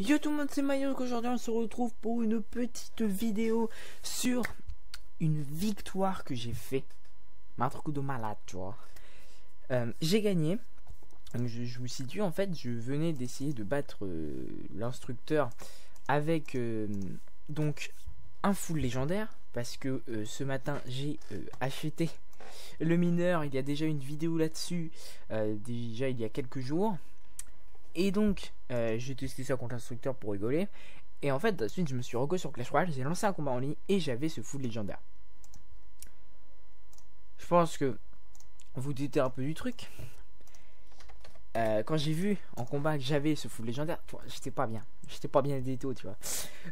Yo tout le monde, c'est Mayo. Aujourd'hui on se retrouve pour une petite vidéo sur une victoire que j'ai fait. Un truc de malade, tu vois. J'ai gagné. Je vous situe, en fait, je venais d'essayer de battre l'instructeur avec donc un full légendaire. Parce que ce matin j'ai acheté le mineur. Il y a déjà une vidéo là-dessus, déjà il y a quelques jours. Et donc, j'ai testé ça contre l'instructeur pour rigoler. Et en fait, ensuite, je me suis reco sur Clash Royale, j'ai lancé un combat en ligne et j'avais ce full légendaire. Je pense que vous doutez un peu du truc. Quand j'ai vu en combat que j'avais ce full légendaire, j'étais pas bien. J'étais pas bien déto, tu vois.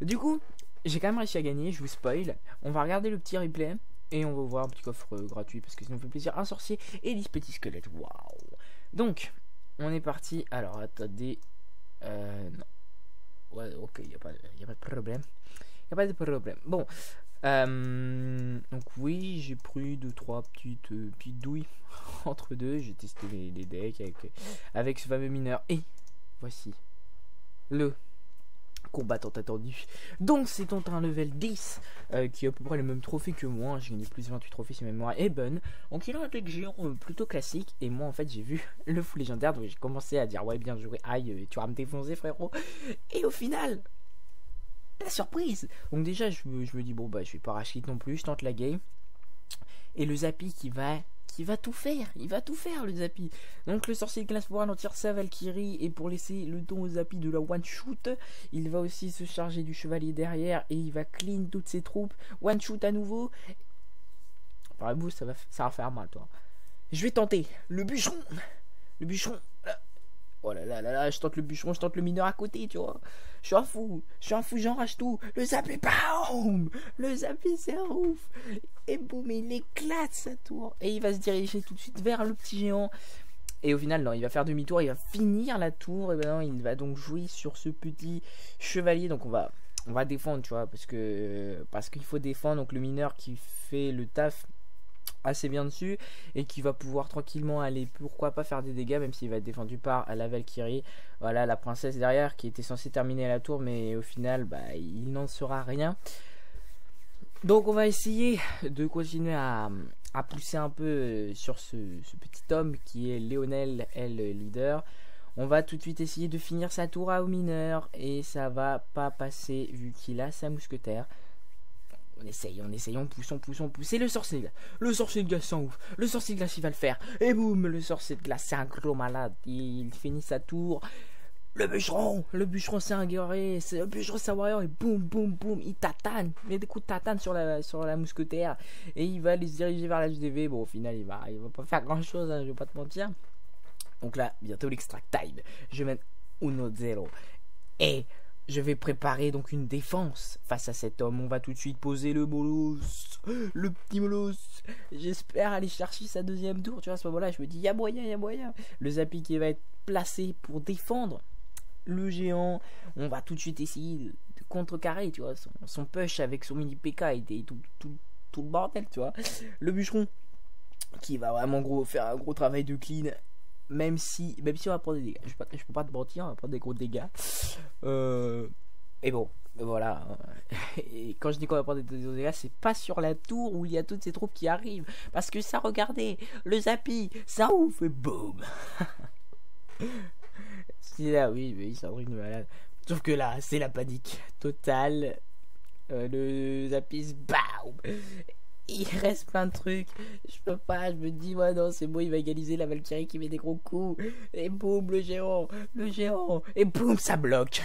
Du coup, j'ai quand même réussi à gagner, je vous spoil. On va regarder le petit replay et on va voir un petit coffre gratuit parce que ça nous fait plaisir. Un sorcier et 10 petits squelettes. Waouh! Donc, on est parti. Alors, attendez. Non. Ouais, ok, il n'y a pas de problème. Il n'y a pas de problème. Bon. Donc, oui, j'ai pris 2-3 petites douilles entre deux. J'ai testé les decks avec ce fameux mineur. Et voici le combattant attendu. Donc, c'est un level 10 qui a à peu près le même trophée que moi. J'ai gagné plus de 28 trophées si ma mémoire est bonne. Donc, il a un deck géant plutôt classique. Et moi, en fait, j'ai vu le full légendaire. Donc, j'ai commencé à dire ouais, bien joué. Aïe, tu vas me défoncer, frérot. Et au final, la surprise. Donc, déjà, je me dis bon, bah, je vais pas racheter non plus. Je tente la game. Et le Zappy qui va tout faire, il va tout faire le Zappy. Donc le sorcier de glace pour ralentir sa Valkyrie et pour laisser le temps au Zappy de la one shoot, il va aussi se charger du chevalier derrière et il va clean toutes ses troupes, one shoot à nouveau. Par vous, ça va faire mal, toi. Je vais tenter le bûcheron. Oh là là là là, je tente le bûcheron, je tente le mineur à côté, tu vois. Je suis un fou, j'enrage tout. Le Zappy, boum. Le Zappy, c'est un ouf. Et boum, il éclate sa tour. Et il va se diriger tout de suite vers le petit géant. Et au final, non, il va faire demi-tour, il va finir la tour. Et ben non, il va donc jouer sur ce petit chevalier. Donc on va défendre, tu vois, parce qu'il faut défendre. Donc le mineur qui fait le taf assez bien dessus et qui va pouvoir tranquillement aller, pourquoi pas, faire des dégâts, même s'il va être défendu par la Valkyrie. Voilà, la princesse derrière qui était censée terminer la tour, mais au final, bah, il n'en sera rien. Donc on va essayer de continuer à pousser un peu sur ce petit homme qui est Lionel L leader. On va tout de suite essayer de finir sa tour à au mineur et ça va pas passer vu qu'il a sa mousquetaire. On essaye, on pousse. Et le sorcier de glace s'en ouf. Le sorcier de glace, il va le faire. Et boum, le sorcier de glace, c'est un gros malade. Il finit sa tour. Le bûcheron, c'est un guerrier. C'est le bûcheron, c'est un warrior. Et boum, il tatane. Il met des coups de tatane sur la mousquetaire. Et il va les diriger vers la HDV. Bon, au final, il va pas faire grand chose, hein, je vais pas te mentir. Donc là, bientôt l'extract time. Je vais mettre 1-0. Et je vais préparer donc une défense face à cet homme. On va tout de suite poser le molosse. Le petit molosse. J'espère aller chercher sa deuxième tour. Tu vois, à ce moment-là, je me dis, il y a moyen. Le Zappy qui va être placé pour défendre le géant. On va tout de suite essayer de contrecarrer, tu vois. Son push avec son mini PK était tout le bordel, tu vois. Le bûcheron qui va vraiment faire un gros travail de clean. Même si on va prendre des dégâts, je peux pas te mentir, on va prendre des gros dégâts. Et bon, voilà. Et quand je dis qu'on va prendre des dégâts, c'est pas sur la tour où il y a toutes ces troupes qui arrivent. Parce que ça, regardez, le Zappy, ça ouf, et boum. C'est là, oui, c'est un truc de malade. Sauf que là, c'est la panique totale. Le Zappy, bam. Il reste plein de trucs, je peux pas, je me dis ouais non c'est bon, il va égaliser, la Valkyrie qui met des gros coups, et boum le géant, et boum ça bloque.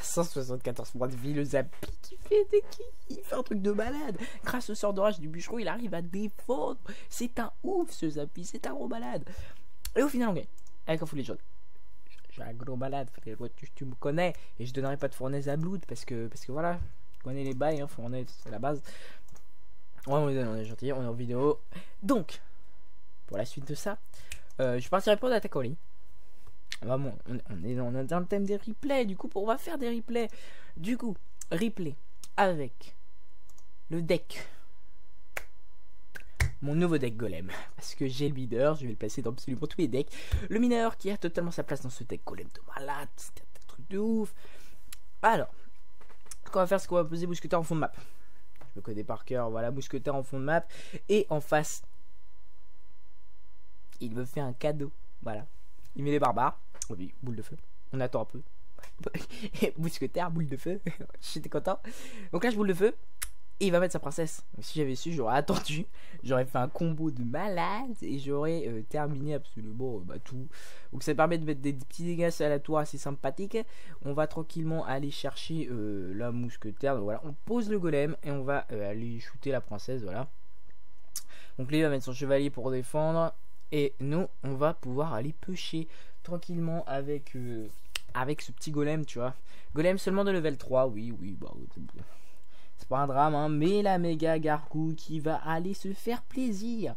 174 points de vie, le Zappy qui fait un truc de malade. Grâce au sort de rage du bûcheron, il arrive à défendre. C'est un ouf ce Zappy, c'est un gros malade. Et au final on gagne, avec un full legend. Je suis un gros malade, frérot, tu me connais, et je donnerai pas de fournaise à Blood, parce que voilà, je connais les bails, hein, fournaise c'est la base. Ouais, on est gentil, on est en vidéo. Donc, pour la suite de ça, je partirai pas d'attaque en ligne. Vraiment, on est dans le thème des replays. Du coup, on va faire des replays. Du coup, replay avec le deck. Mon nouveau deck golem. Parce que j'ai le leader, je vais le placer dans absolument tous les decks. Le mineur qui a totalement sa place dans ce deck golem de malade. C'est un truc de ouf. Alors, ce qu'on va faire, c'est qu'on va poser mousquetaire en fond de map. Je me connais par cœur, voilà, mousquetaire en fond de map. Et en face, il me fait un cadeau. Voilà. Il met les barbares. Oui, boule de feu. On attend un peu. Mousquetaire, boule de feu. J'étais content. Donc là, je boule de feu. Et il va mettre sa princesse. Donc, si j'avais su, j'aurais attendu. J'aurais fait un combo de malade. Et j'aurais terminé absolument tout. Donc ça permet de mettre des petits dégâts à la tour assez sympathiques. On va tranquillement aller chercher la mousquetaire. Donc voilà, on pose le golem. Et on va aller shooter la princesse. Voilà. Donc lui, il va mettre son chevalier pour défendre. Et nous, on va pouvoir aller pêcher tranquillement avec ce petit golem, tu vois. Golem seulement de level 3, oui, bah, c'est pas un drame, hein. Mais la méga gargouille qui va aller se faire plaisir.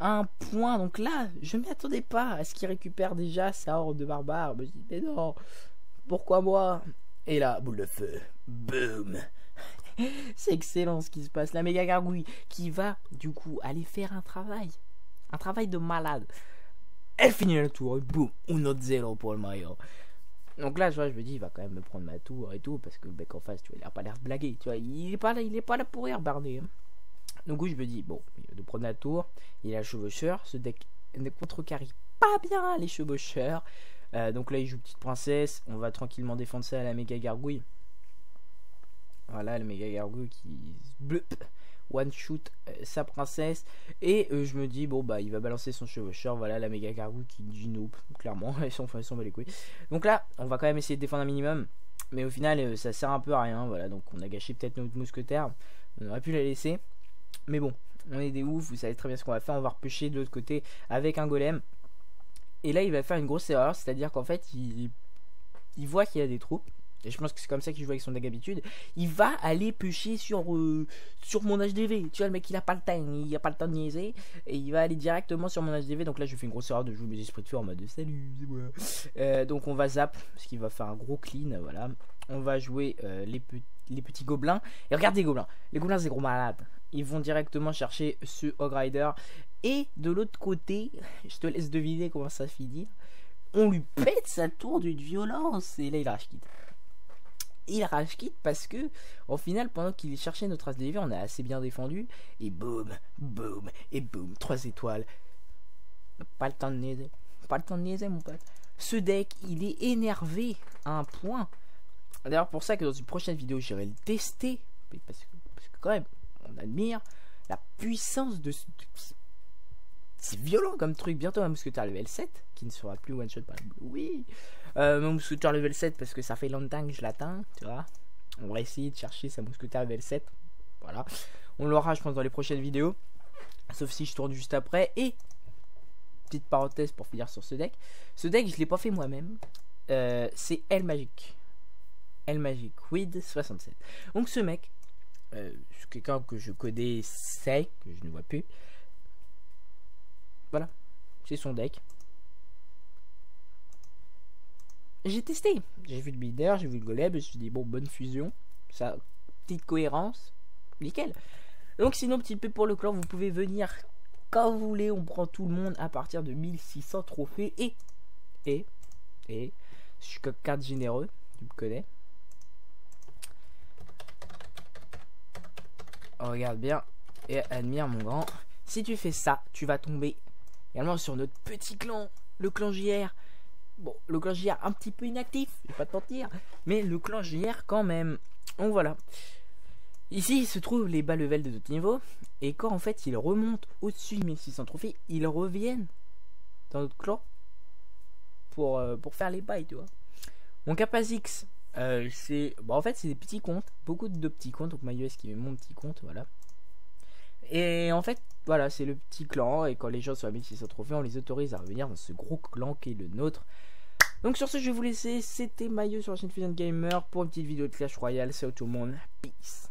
Un point, donc là, je m'y attendais pas à ce qu'il récupère déjà sa horde de barbares. Je me dis, mais non, pourquoi moi? Et là, boule de feu, boum. C'est excellent ce qui se passe. La méga gargouille qui va, du coup, aller faire un travail de malade. Elle finit le tour, boum, 1-0 pour le Mario. Donc là, tu vois, je me dis, il va quand même me prendre ma tour et tout, parce que le mec en face, tu vois, il a pas l'air de blaguer, tu vois, il est pas là pour rire, Barney. Hein. Donc oui, je me dis, bon, il va nous prendre la tour, il a le chevaucheur, ce deck ne contrecarre pas bien les chevaucheurs. Donc là, il joue petite princesse, on va tranquillement défendre ça à la méga gargouille. Voilà, le méga gargouille qui blup, one shoot sa princesse. Et je me dis, bon bah il va balancer son chevaucheur. Voilà, la méga gargouille qui dit nope, clairement. Ils s'en bat les couilles. Donc là, on va quand même essayer de défendre un minimum. Mais au final, ça sert un peu à rien. Voilà, donc on a gâché peut-être notre mousquetaire. On aurait pu la laisser. Mais bon, on est des ouf. Vous savez très bien ce qu'on va faire. On va repêcher de l'autre côté avec un golem. Et là, il va faire une grosse erreur. C'est-à-dire qu'en fait, il voit qu'il y a des troupes. Et je pense que c'est comme ça qu'il joue avec son deck d'habitude. Il va aller pêcher sur mon HDV. Tu vois, le mec, il a pas le temps. Il a pas le temps de niaiser. Et il va aller directement sur mon HDV. Donc là, je fais une grosse erreur de jouer mes esprits de feu en mode salut, c'est moi. Donc on va zap. Parce qu'il va faire un gros clean. Voilà. On va jouer les petits gobelins. Et regarde les gobelins. Les gobelins, c'est gros malades. Ils vont directement chercher ce Hog Rider. Et de l'autre côté, je te laisse deviner comment ça finit. On lui pète sa tour d'une violence. Et là, il rage quitte. Il rage quitte parce que au final, pendant qu'il cherchait notre as DV, on a assez bien défendu. Et boum, boum, et boum, 3 étoiles. Pas le temps de niaiser. Pas le temps de niaiser, mon pote. Ce deck, il est énervé à un point. D'ailleurs, pour ça que dans une prochaine vidéo, j'irai le tester. Parce que quand même, on admire la puissance de ce... C'est violent comme truc. Bientôt un mousquetaire level 7 qui ne sera plus one shot par le blue. Oui. Mon mousquetaire level 7 parce que ça fait longtemps que je l'atteins. Tu vois. On va essayer de chercher sa mousquetaire level 7. Voilà. On l'aura, je pense, dans les prochaines vidéos. Sauf si je tourne juste après. Et petite parenthèse pour finir sur ce deck. Ce deck, je l'ai pas fait moi-même. C'est El Magic. El Magic Weed 67. Donc ce mec, c'est quelqu'un que je connaissais, que je ne vois plus. Voilà, c'est son deck. J'ai testé, j'ai vu le leader, j'ai vu le golem, je me suis dit bon, bonne fusion, ça, petite cohérence, nickel. Donc sinon, petit peu pour le clan, vous pouvez venir quand vous voulez, on prend tout le monde à partir de 1600 trophées et je suis quelqu'un de généreux, tu me connais. Regarde bien et admire mon grand. Si tu fais ça, tu vas tomber également sur notre petit clan, le clan JR. Bon, le clan JR un petit peu inactif, je vais pas te mentir, mais le clan JR quand même. Donc voilà. Ici se trouvent les bas levels de notre niveau. Et quand en fait ils remontent au-dessus de 1600 trophées, ils reviennent dans notre clan pour faire les bails, tu vois. Mon Capazix, c'est... Bon, en fait c'est des petits comptes, beaucoup de petits comptes. Donc MyUS qui met mon petit compte, voilà. Et en fait, voilà, c'est le petit clan. Et quand les gens sont à 1600 trophées, on les autorise à revenir dans ce gros clan qui est le nôtre. Donc sur ce, je vais vous laisser. C'était Maillot sur la chaîne Fusion Gamer pour une petite vidéo de Clash Royale. Ciao tout le monde, peace.